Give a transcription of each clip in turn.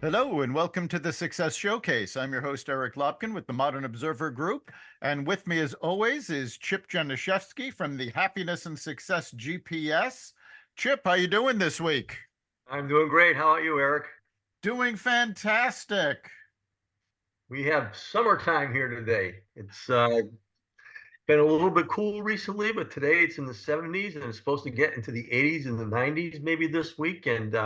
Hello and welcome to the Success Showcase. I'm your host, Eric Lopkin with the Modern Observer Group. And with me, as always, is Chip Janiszewski from the Happiness and Success GPS. Chip, how you doing this week? I'm doing great. How about you, Eric? Doing fantastic. We have summertime here today. It's been a little bit cool recently, but today it's in the 70s and it's supposed to get into the 80s and the 90s maybe this week. And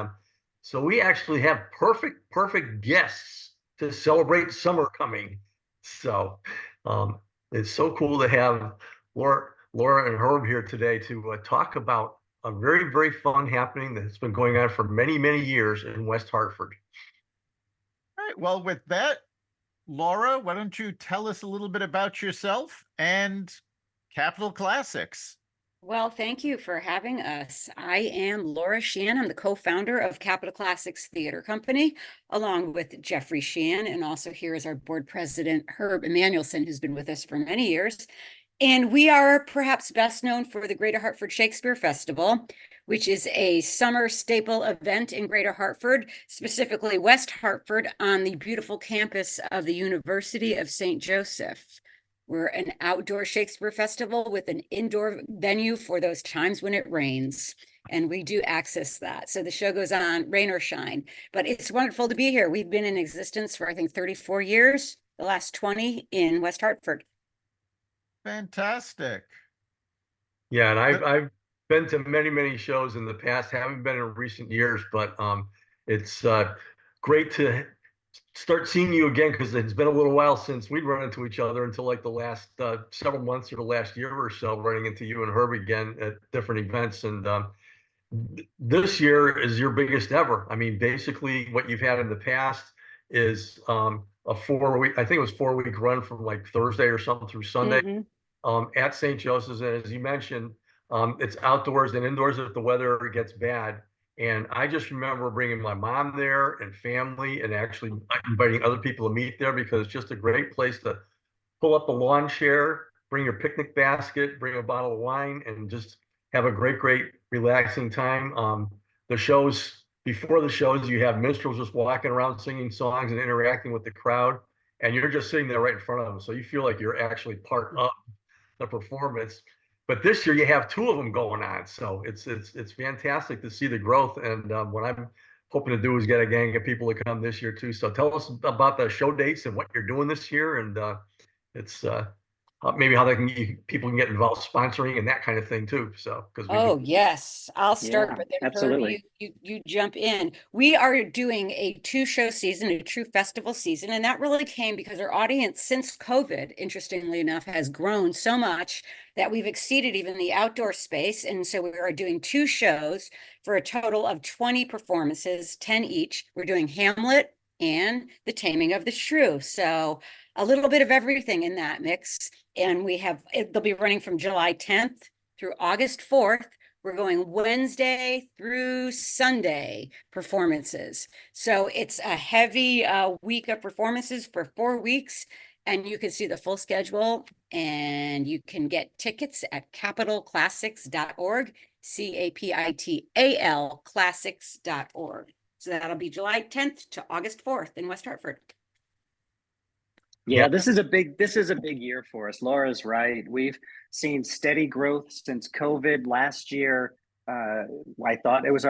so we actually have perfect guests to celebrate summer coming. So um, it's so cool to have Laura and Herb here today to talk about a very fun happening that's been going on for many years in West Hartford. All right. Well, with that, Laura, why don't you tell us a little bit about yourself and Capital Classics? Well, thank you for having us. I am Laura Sheehan. I'm the co-founder of Capital Classics Theater Company, along with Jeffrey Sheehan, and also here is our board president, Herb Emanuelson, who's been with us for many years. And we are perhaps best known for the Greater Hartford Shakespeare Festival, which is a summer staple event in Greater Hartford, specifically West Hartford, on the beautiful campus of the University of St. Joseph. We're an outdoor Shakespeare festival with an indoor venue for those times when it rains. And we do access that. So the show goes on, rain or shine. But it's wonderful to be here. We've been in existence for, I think, 34 years, the last 20 in West Hartford. Fantastic. Yeah, and I've been to many shows in the past. Haven't been in recent years, but it's great to start seeing you again because it's been a little while since we'd run into each other until like the last several months or the last year or so, running into you and Herb again at different events. And this year is your biggest ever. I mean, basically what you've had in the past is a 4 week, I think it was 4 week run from like Thursday or something through Sunday at St. Joseph's. And as you mentioned, it's outdoors and indoors if the weather gets bad. And I just remember bringing my mom there and family and actually inviting other people to meet there because it's just a great place to pull up a lawn chair, bring your picnic basket, bring a bottle of wine, and just have a great relaxing time. The shows, before the shows, you have minstrels just walking around singing songs and interacting with the crowd, and you're just sitting there right in front of them. So you feel like you're actually part of the performance. But this year you have two of them going on, so it's fantastic to see the growth. And what I'm hoping to do is get a gang of people to come this year too. So tell us about the show dates and what you're doing this year, and it's maybe how people can get involved sponsoring and that kind of thing too. So Yes, I'll start, Yeah, but then Herb, absolutely. you jump in. We are doing a 2-show season, a true festival season, and that really came because our audience since COVID, interestingly enough, has grown so much that we've exceeded even the outdoor space. And so we are doing 2 shows for a total of 20 performances, 10 each. We're doing Hamlet and The Taming of the Shrew. So a little bit of everything in that mix. And they'll be running from July 10th through August 4th. We're going Wednesday through Sunday performances. So it's a heavy week of performances for 4 weeks. And you can see the full schedule and you can get tickets at capitalclassics.org, CAPITAL classics.org. So that'll be July 10th to August 4th in West Hartford. Yeah, this is a big year for us. Laura's right. We've seen steady growth since COVID last year. I thought it was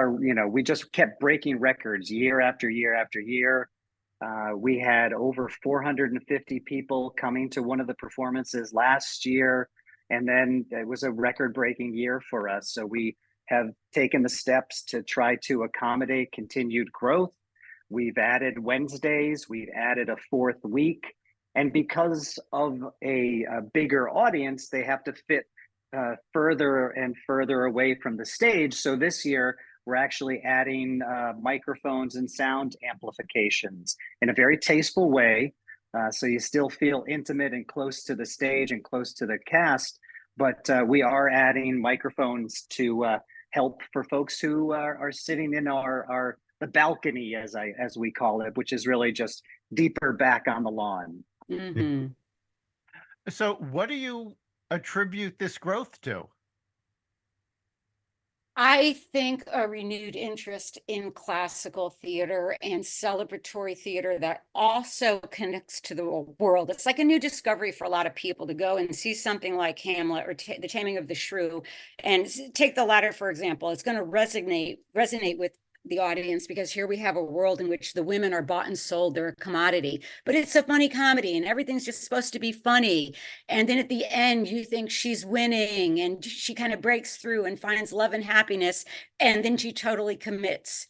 we just kept breaking records year after year after year. We had over 450 people coming to one of the performances last year, and then it was a record-breaking year for us. So we have taken the steps to try to accommodate continued growth. We've added Wednesdays. We've added a 4th week. And because of a bigger audience, they have to fit further and further away from the stage. So this year, we're actually adding microphones and sound amplifications in a very tasteful way. So you still feel intimate and close to the stage and close to the cast. But we are adding microphones to help for folks who are sitting in the balcony, as we call it, which is really just deeper back on the lawn. Mm-hmm. So what do you attribute this growth to? I think a renewed interest in classical theater and celebratory theater that also connects to the world. It's like a new discovery for a lot of people to go and see something like Hamlet or The Taming of the Shrew, and take the latter, for example. It's going to resonate with the audience, because here we have a world in which the women are bought and sold, they're a commodity, but it's a funny comedy and everything's just supposed to be funny. And then at the end, you think she's winning and she kind of breaks through and finds love and happiness. And then she totally commits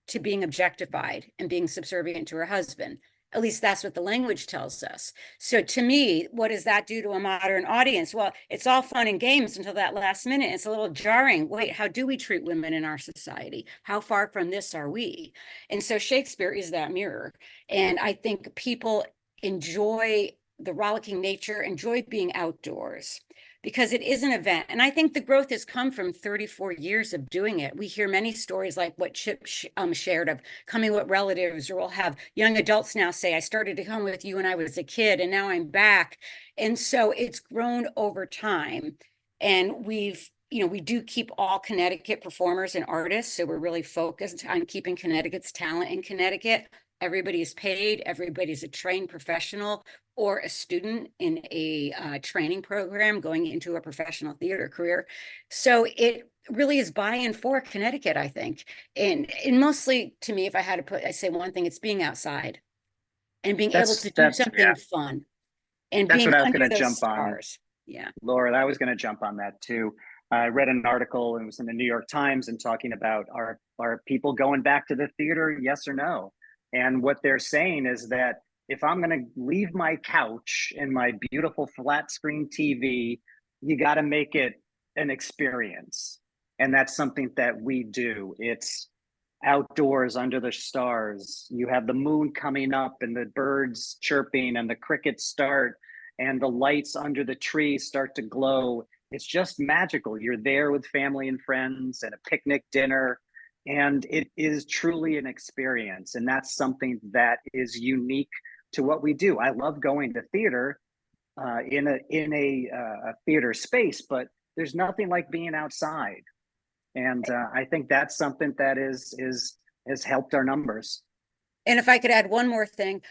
to being objectified and being subservient to her husband. At least that's what the language tells us. So to me, what does that do to a modern audience? Well, it's all fun and games until that last minute. It's a little jarring. Wait, how do we treat women in our society? How far from this are we? And so Shakespeare is that mirror. And I think people enjoy the rollicking nature, enjoy being outdoors, because it is an event. And I think the growth has come from 34 years of doing it. We hear many stories like what Chip shared of coming with relatives, or we'll have young adults now say, I started to come with you when I was a kid and now I'm back. And so it's grown over time. And we do keep all Connecticut performers and artists. So we're really focused on keeping Connecticut's talent in Connecticut. Everybody's paid, everybody's a trained professional or a student in a training program going into a professional theater career. So it really is buy-in for Connecticut, I think. And mostly, to me, if I had to say one thing, it's being outside and being able to do something fun and That's being what I was under going to those jump on, stars. Yeah. Laura. I was going to jump on that too. I read an article, and it was in the New York Times, and talking about are people going back to the theater, yes or no? And what they're saying is that if I'm going to leave my couch and my beautiful flat screen TV, you got to make it an experience. And that's something that we do. It's outdoors under the stars. You have the moon coming up and the birds chirping and the crickets start and the lights under the trees start to glow. It's just magical. You're there with family and friends and a picnic dinner, and it is truly an experience. And that's something that is unique to what we do. I love going to theater in a theater space, but there's nothing like being outside. And I think that's something that has helped our numbers. And if I could add one more thing,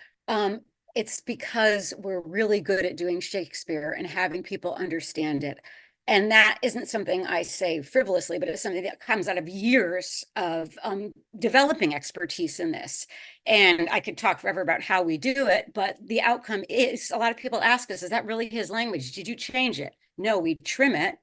it's because we're really good at doing Shakespeare and having people understand it. And that isn't something I say frivolously, but it's something that comes out of years of developing expertise in this. And I could talk forever about how we do it, but the outcome is, a lot of people ask us, is that really his language? Did you change it? No, we trim it,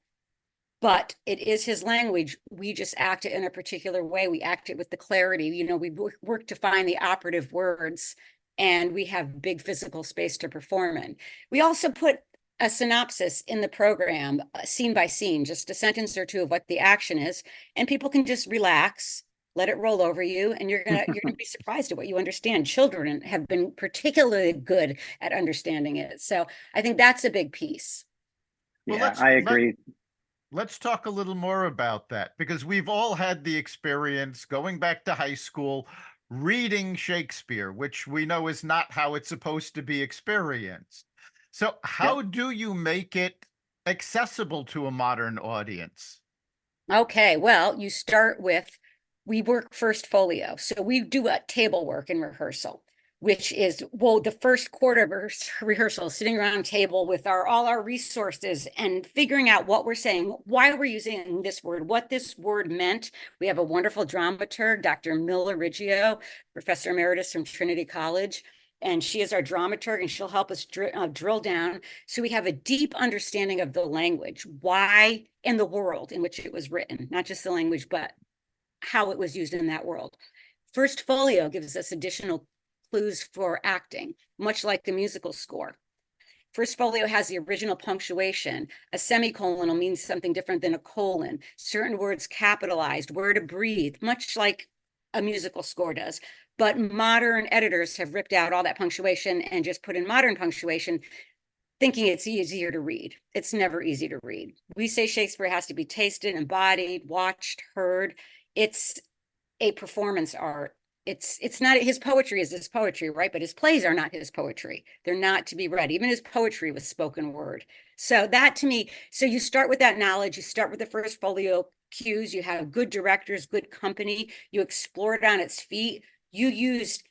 but it is his language. We just act it in a particular way. We act it with the clarity. We work to find the operative words, and we have big physical space to perform in. We also put a synopsis in the program, scene by scene, just a sentence or two of what the action is, and people can just relax, let it roll over you, and you're gonna be surprised at what you understand. Children have been particularly good at understanding it, so I think that's a big piece. Well, Yeah, I agree. Let's talk a little more about that, because we've all had the experience going back to high school, reading Shakespeare, which we know is not how it's supposed to be experienced. So how do you make it accessible to a modern audience? Okay, well, you start with, we work first folio. So we do a table work in rehearsal, which is, well, the first quarter of rehearsal, sitting around a table with all our resources and figuring out what we're saying, why we're using this word, what this word meant. We have a wonderful dramaturg, Dr. Mila Riggio, Professor Emeritus from Trinity College, and she is our dramaturg, and she'll help us drill down. So we have a deep understanding of the language, why, and the world in which it was written, not just the language, but how it was used in that world. First folio gives us additional clues for acting, much like the musical score. First folio has the original punctuation. A semicolon will mean something different than a colon. Certain words capitalized, where to breathe, much like a musical score does. But modern editors have ripped out all that punctuation and just put in modern punctuation, thinking it's easier to read. It's never easy to read. We say Shakespeare has to be tasted, embodied, watched, heard. It's a performance art. It's not, his poetry is his poetry, right? But his plays are not his poetry. They're not to be read. Even his poetry was spoken word. So that, to me, so you start with that knowledge, you start with the first folio cues, you have good directors, good company, you explore it on its feet, you used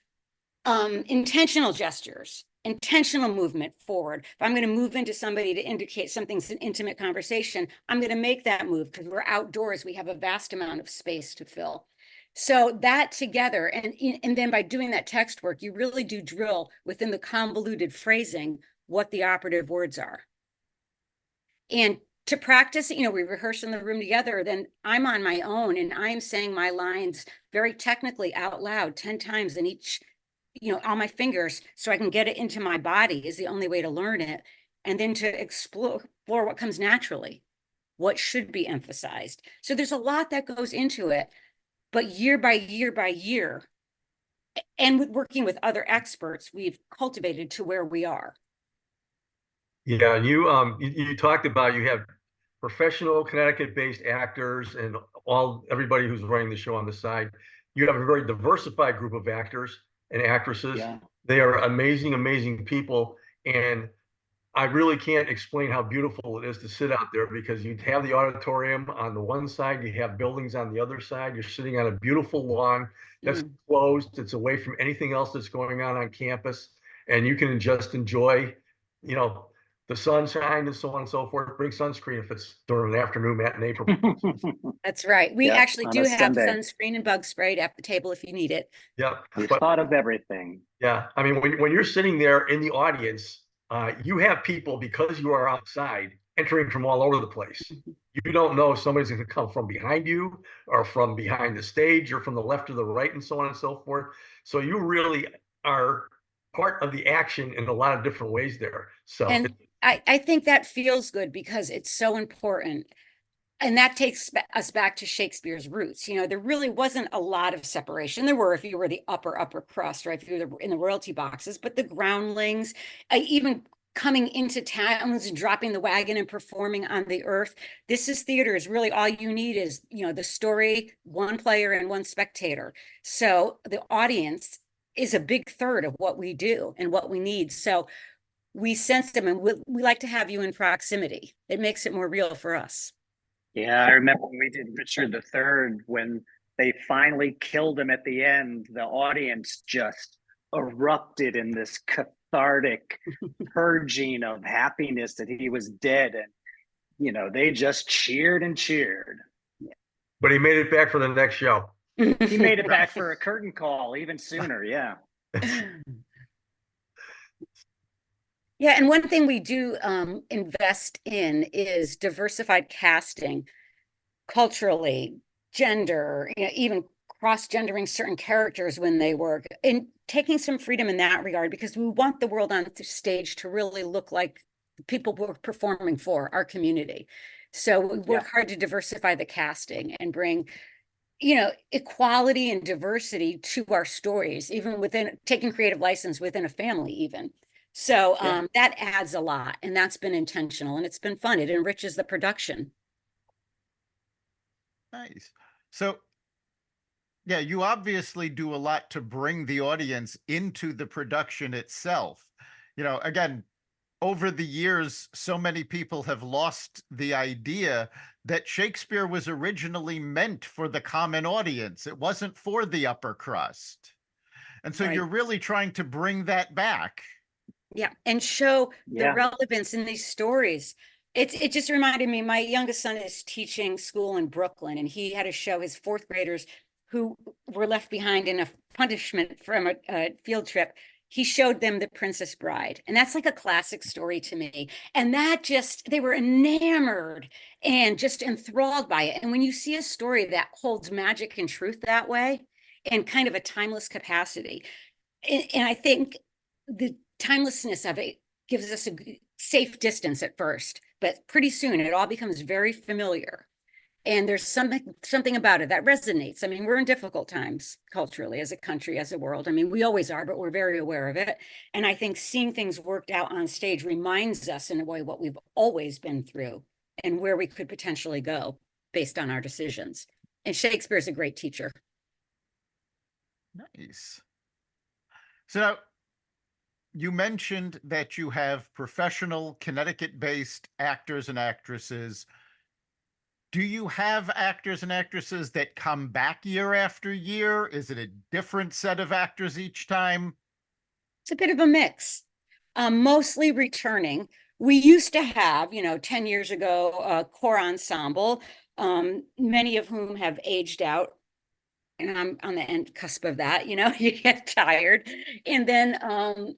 intentional gestures, intentional movement forward. If I'm going to move into somebody to indicate something's an intimate conversation, I'm going to make that move because we're outdoors. We have a vast amount of space to fill. So that together, and then by doing that text work, you really do drill within the convoluted phrasing what the operative words are. And to practice, we rehearse in the room together, then I'm on my own and I'm saying my lines very technically out loud 10 times in each, on my fingers, so I can get it into my body is the only way to learn it. And then to explore what comes naturally, what should be emphasized. So there's a lot that goes into it, but year by year by year, and with working with other experts, we've cultivated to where we are. Yeah, you talked about you have professional Connecticut-based actors and everybody who's running the show on the side. You have a very diversified group of actors and actresses. Yeah. They are amazing, amazing people. And I really can't explain how beautiful it is to sit out there because you have the auditorium on the one side, you have buildings on the other side. You're sitting on a beautiful lawn that's closed. It's away from anything else that's going on campus. And you can just enjoy, the sunshine and so on and so forth. Bring sunscreen if it's during an afternoon matinee performance. That's right. We actually on do a have Sunday. sunscreen and bug spray at the table if you need it. Yeah. We've thought of everything. Yeah. I mean, when you're sitting there in the audience, you have people, because you are outside, entering from all over the place. You don't know if somebody's going to come from behind you or from behind the stage or from the left or the right and so on and so forth. So you really are part of the action in a lot of different ways there. So And I think that feels good because it's so important. And that takes us back to Shakespeare's roots. There really wasn't a lot of separation. There were if you were the upper crust, right? If you were in the royalty boxes, but the groundlings, even coming into towns and dropping the wagon and performing on the earth. This is theater is really all you need is, the story, one player and one spectator. So the audience is a big third of what we do and what we need. So we sense them and we like to have you in proximity. It makes it more real for us. Yeah, I remember when we did Richard III, when they finally killed him at the end, the audience just erupted in this cathartic purging of happiness that he was dead. And, they just cheered and cheered. but he made it back for the next show. He made it back for a curtain call even sooner. Yeah. Yeah, and one thing we do invest in is diversified casting, culturally, gender, even cross-gendering certain characters when they work, and taking some freedom in that regard because we want the world on the stage to really look like the people we're performing for, our community. So we work hard to diversify the casting and bring, equality and diversity to our stories, even within taking creative license within a family, even. So that adds a lot, and that's been intentional, and it's been fun. It enriches the production. Nice. So, yeah, you obviously do a lot to bring the audience into the production itself. Again, over the years, so many people have lost the idea that Shakespeare was originally meant for the common audience. It wasn't for the upper crust. And so you're really trying to bring that back. Yeah, and show the relevance in these stories. It just reminded me, my youngest son is teaching school in Brooklyn, and he had to show his fourth graders who were left behind in a punishment from a field trip. He showed them The Princess Bride, and that's like a classic story to me. And they were enamored and just enthralled by it. And when you see a story that holds magic and truth that way, and kind of a timeless capacity, and I think the timelessness of it gives us a safe distance at first, but pretty soon it all becomes very familiar. And there's something about it that resonates. I mean, we're in difficult times culturally as a country, as a world. I mean, we always are, but we're very aware of it. And I think seeing things worked out on stage reminds us in a way what we've always been through and where we could potentially go based on our decisions. And Shakespeare's a great teacher. Nice. So now, you mentioned that you have professional Connecticut-based actors and actresses. Do you have actors and actresses that come back year after year? Is it a different set of actors each time? It's a bit of a mix, mostly returning. We used to have, 10 years ago, a core ensemble, many of whom have aged out. And I'm on the end cusp of that, you get tired. And then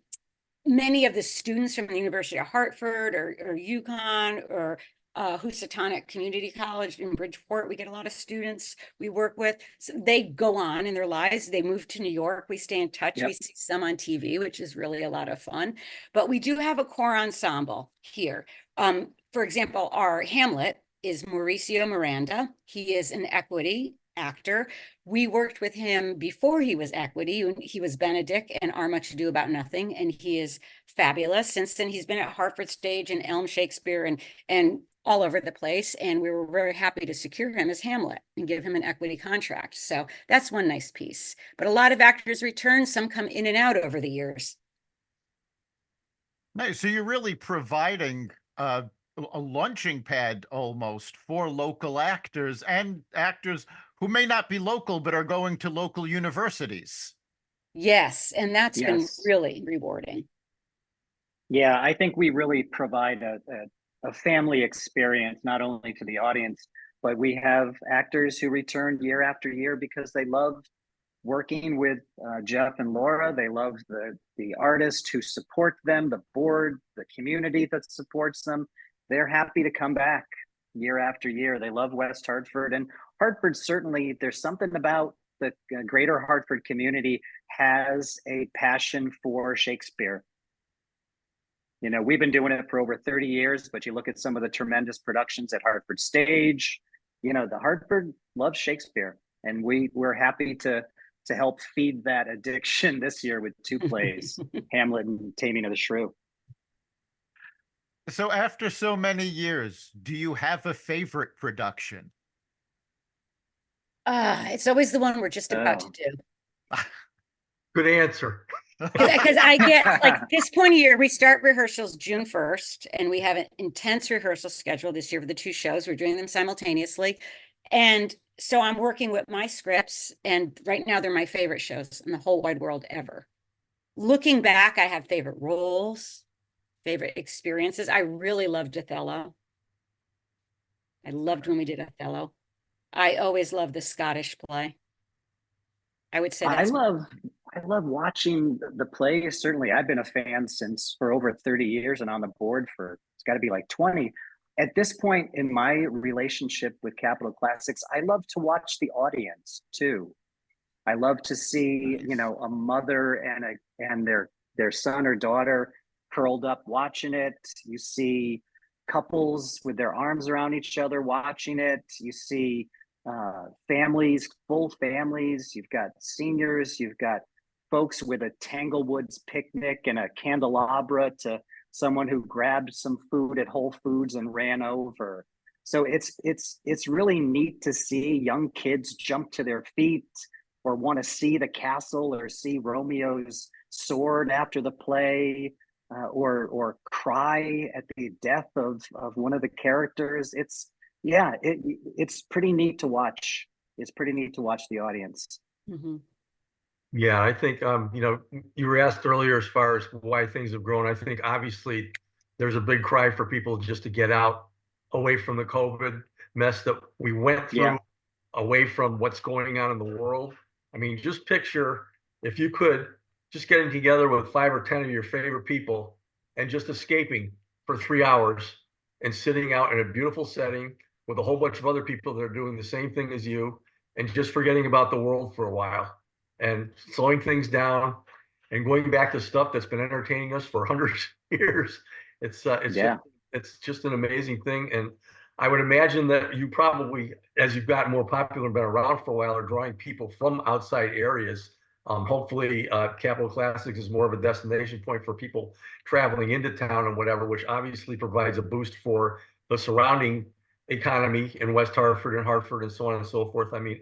many of the students from the University of Hartford or UConn or Housatonic Community College in Bridgeport, we get a lot of students we work with. So they go on in their lives. They move to New York. We stay in touch. Yep. We see some on TV, which is really a lot of fun. But we do have a core ensemble here. For example, our Hamlet is Mauricio Miranda. He is an equity actor. We worked with him before he was equity. He was Benedict and Our Much Ado About Nothing, and he is fabulous. Since then, he's been at Hartford Stage and Elm Shakespeare and all over the place. And we were very happy to secure him as Hamlet and give him an equity contract. So that's one nice piece. But a lot of actors return. Some come in and out over the years. Nice. So you're really providing a launching pad almost for local actors and actors who may not be local but are going to local universities. Yes, and that's been Yes. really rewarding. Yeah, I think we really provide a family experience, not only to the audience, but we have actors who return year after year because they love working with Jeff and Laura. They love the artists who support them, the board, the community that supports them. They're happy to come back year after year. They love West Hartford, and Hartford certainly, there's something about the greater Hartford community has a passion for Shakespeare. We've been doing it for over 30 years, but you look at some of the tremendous productions at Hartford Stage, the Hartford loves Shakespeare, and we're happy to help feed that addiction this year with two plays, Hamlet and Taming of the Shrew. So after so many years, do you have a favorite production? It's always the one we're just about to do. Good answer. Because I get like this point of year, we start rehearsals June 1st, and we have an intense rehearsal schedule this year for the two shows. We're doing them simultaneously. And so I'm working with my scripts, and right now they're my favorite shows in the whole wide world ever. Looking back, I have favorite roles, favorite experiences. I really loved Othello. I loved when we did Othello. I always loved the Scottish play. I would say that's I love watching the plays. Certainly, I've been a fan for over 30 years and on the board for, it's got to be like 20. At this point in my relationship with Capitol Classics, I love to watch the audience too. I love to see, a mother and their son or daughter curled up watching it. You see couples with their arms around each other watching it. You see families, full families. You've got seniors. You've got folks with a Tanglewoods picnic and a candelabra to someone who grabbed some food at Whole Foods and ran over. So it's really neat to see young kids jump to their feet or want to see the castle or see Romeo's sword after the play, or cry at the death of one of the characters. It's pretty neat to watch. It's pretty neat to watch the audience. Mm-hmm. Yeah, I think you were asked earlier as far as why things have grown. I think obviously there's a big cry for people just to get out away from the COVID mess that we went through, away from what's going on in the world. I mean, just picture if you could just getting together with 5 or 10 of your favorite people and just escaping for 3 hours and sitting out in a beautiful setting with a whole bunch of other people that are doing the same thing as you and just forgetting about the world for a while and slowing things down and going back to stuff that's been entertaining us for hundreds of years. It's just an amazing thing. And I would imagine that you probably, as you've gotten more popular and been around for a while, are drawing people from outside areas. Hopefully Capitol Classics is more of a destination point for people traveling into town and whatever, which obviously provides a boost for the surrounding economy in West Hartford and Hartford and so on and so forth. I mean,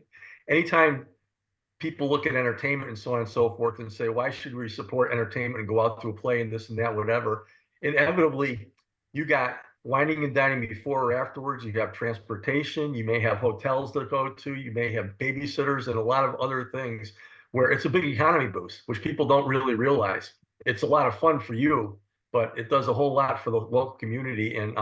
anytime people look at entertainment and so on and so forth and say, why should we support entertainment and go out to a play and this and that, whatever, inevitably you got whining and dining before or afterwards. You have transportation. You may have hotels to go to. You may have babysitters and a lot of other things where it's a big economy boost, which people don't really realize. It's a lot of fun for you, but it does a whole lot for the local community. And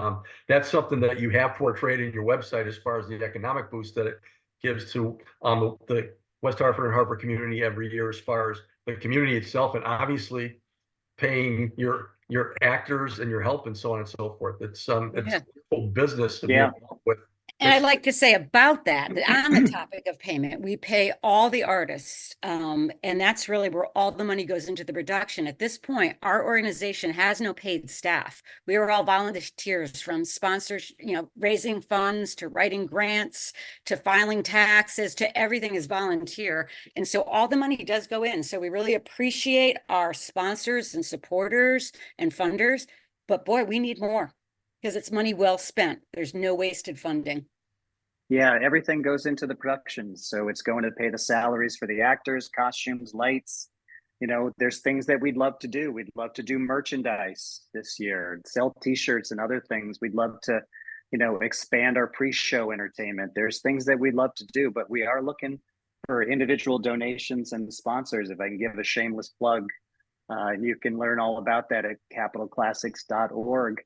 that's something that you have portrayed in your website as far as the economic boost that it gives to the West Hartford and Hartford community every year, as far as the community itself, and obviously paying your actors and your help and so on and so forth. It's Yeah. a whole business to be Yeah. involved with. And I'd like to say about that on the topic of payment, we pay all the artists, and that's really where all the money goes into the production. At this point, our organization has no paid staff. We are all volunteers, from sponsors, raising funds, to writing grants, to filing taxes, to everything is volunteer. And so all the money does go in. So we really appreciate our sponsors and supporters and funders, but boy, we need more, because it's money well spent. There's no wasted funding. Yeah, everything goes into the production. So it's going to pay the salaries for the actors, costumes, lights. There's things that we'd love to do. We'd love to do merchandise this year, sell t-shirts and other things. We'd love to, expand our pre-show entertainment. There's things that we'd love to do, but we are looking for individual donations and sponsors. If I can give a shameless plug, you can learn all about that at capitalclassics.org.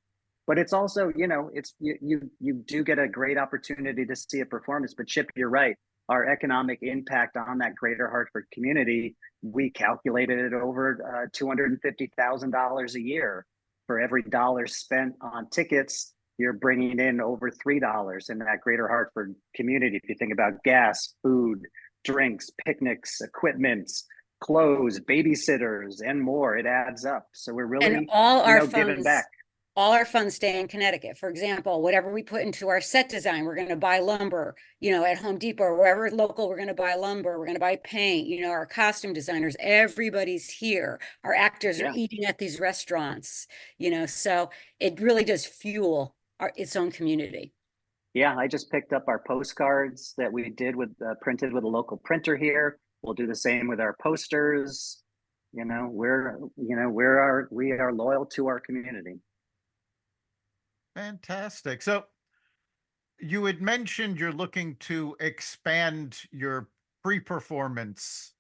But it's also, it's you do get a great opportunity to see a performance. But Chip, you're right. Our economic impact on that greater Hartford community, we calculated it over $250,000 a year. For every dollar spent on tickets, you're bringing in over $3 in that greater Hartford community. If you think about gas, food, drinks, picnics, equipment, clothes, babysitters, and more, it adds up. So we're really, And all our giving funds, back. all our funds stay in Connecticut. For example, whatever we put into our set design, we're going to buy lumber, at Home Depot or wherever local, we're going to buy lumber, we're going to buy paint, our costume designers, everybody's here. Our actors are eating at these restaurants, so it really does fuel its own community. Yeah, I just picked up our postcards that we did with printed with a local printer here. We'll do the same with our posters. We are loyal to our community. Fantastic. So you had mentioned you're looking to expand your pre-performance.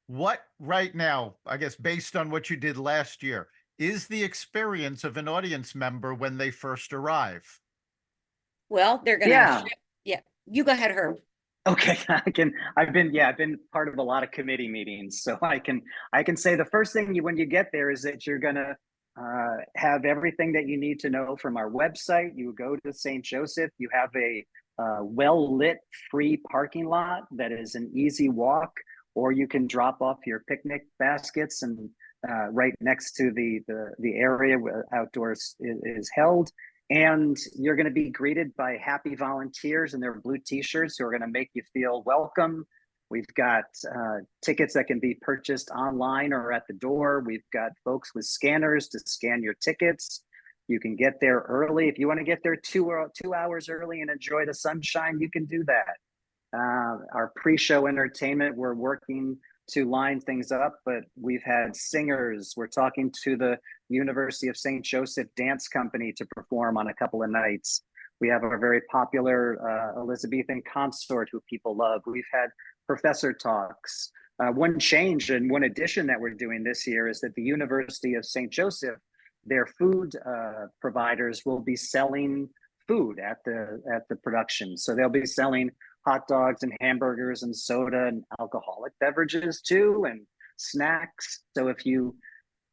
What right now, I guess, based on what you did last year, is the experience of an audience member when they first arrive? Well, they're going to, you go ahead, Herb. Okay, I've been part of a lot of committee meetings, so I can say the first thing when you get there is that you're gonna have everything that you need to know from our website. You go to St. Joseph, you have a well-lit free parking lot that is an easy walk, or you can drop off your picnic baskets and right next to the area where outdoors is held. And you're going to be greeted by happy volunteers in their blue t-shirts who are going to make you feel welcome. We've got tickets that can be purchased online or at the door. We've got folks with scanners to scan your tickets. You can get there early. If you want to get there 2 hours early and enjoy the sunshine, you can do that. Our pre-show entertainment, we're working to line things up, but we've had singers. We're talking to the University of St. Joseph Dance Company to perform on a couple of nights. We have a very popular Elizabethan consort who people love. We've had professor talks. One change and one addition that we're doing this year is that the University of St. Joseph, their food providers will be selling food at the production. So they'll be selling hot dogs and hamburgers and soda and alcoholic beverages too, and snacks. So if you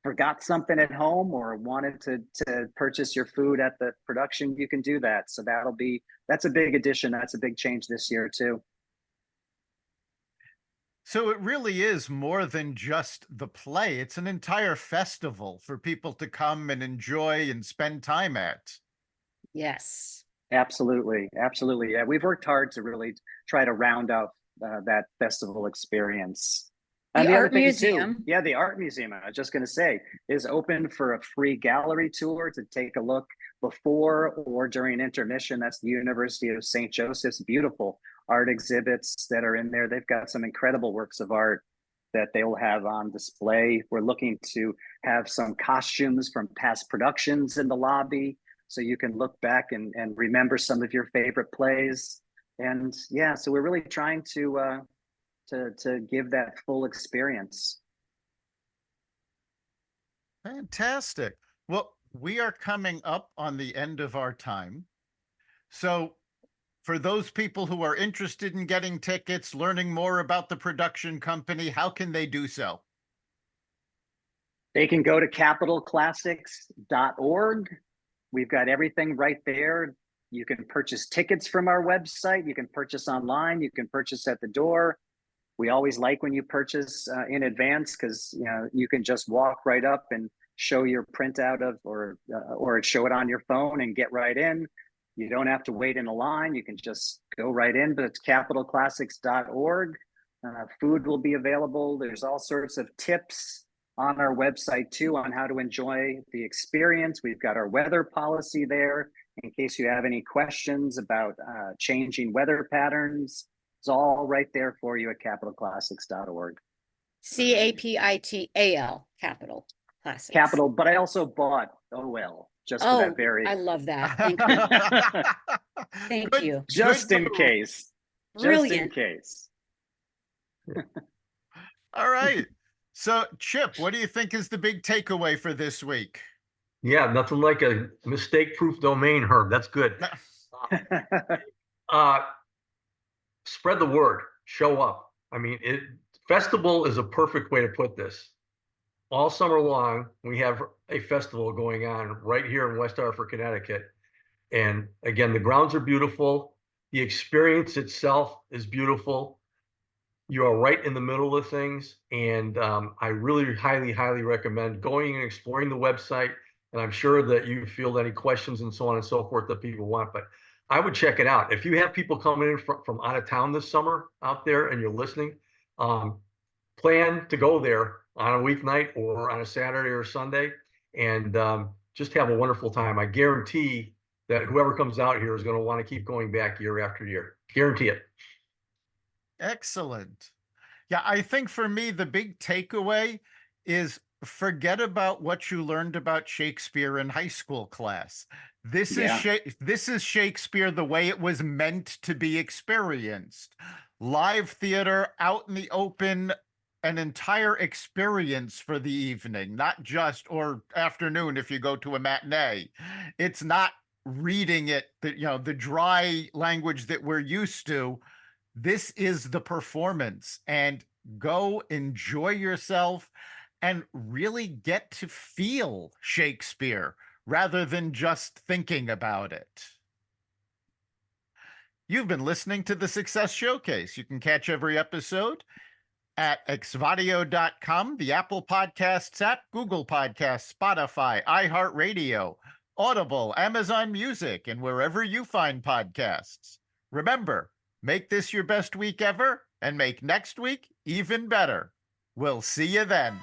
forgot something at home or wanted to purchase your food at the production, you can do that. So that's a big addition. That's a big change this year too. So it really is more than just the play. It's an entire festival for people to come and enjoy and spend time at. Yes. Absolutely. Absolutely. Yeah. We've worked hard to really try to round out that festival experience. And the art museum. Too, the art museum, I was just going to say, is open for a free gallery tour to take a look before or during intermission. That's the University of St. Joseph's beautiful art exhibits that are in there. They've got some incredible works of art that they will have on display. We're looking to have some costumes from past productions in the lobby. so you can look back and remember some of your favorite plays. And yeah, so we're really trying to give that full experience. Fantastic. Well, we are coming up on the end of our time. So for those people who are interested in getting tickets, learning more about the production company, how can they do so? They can go to capitalclassics.org. We've got everything right there. You can purchase tickets from our website. You can purchase online. You can purchase at the door. We always like when you purchase in advance, because you can just walk right up and show your printout of or show it on your phone and get right in. You don't have to wait in a line. You can just go right in, but it's capitalclassics.org. Food will be available. There's all sorts of tips on our website too on how to enjoy the experience. We've got our weather policy there in case you have any questions about changing weather patterns. It's all right there for you at capitalclassics.org. CAPITAL, Capital Classics. Capital, but I also bought OL just for that very. I love that. Thank you. Thank you. Just in case. Brilliant. Just in case. All right. So, Chip, what do you think is the big takeaway for this week? Yeah, nothing like a mistake-proof domain, Herb. That's good. Spread the word. Show up. I mean, festival is a perfect way to put this. All summer long, we have a festival going on right here in West Hartford, Connecticut. And again, the grounds are beautiful. The experience itself is beautiful. You are right in the middle of things. And I really highly, highly recommend going and exploring the website. And I'm sure that you field any questions and so on and so forth that people want. But I would check it out. If you have people coming in from out of town this summer out there and you're listening, plan to go there on a weeknight or on a Saturday or Sunday and just have a wonderful time. I guarantee that whoever comes out here is going to want to keep going back year after year. Guarantee it. Excellent. Yeah, I think for me, the big takeaway is forget about what you learned about Shakespeare in high school class. This is Shakespeare the way it was meant to be experienced. Live theater out in the open, an entire experience for the evening, not just or afternoon if you go to a matinee. It's not reading it, the dry language that we're used to. This is the performance, and go enjoy yourself and really get to feel Shakespeare rather than just thinking about it. You've been listening to the Success Showcase. You can catch every episode at exvadio.com, the Apple Podcasts app, Google Podcasts, Spotify, iHeartRadio, Audible, Amazon Music, and wherever you find podcasts. Remember, make this your best week ever and make next week even better. We'll see you then.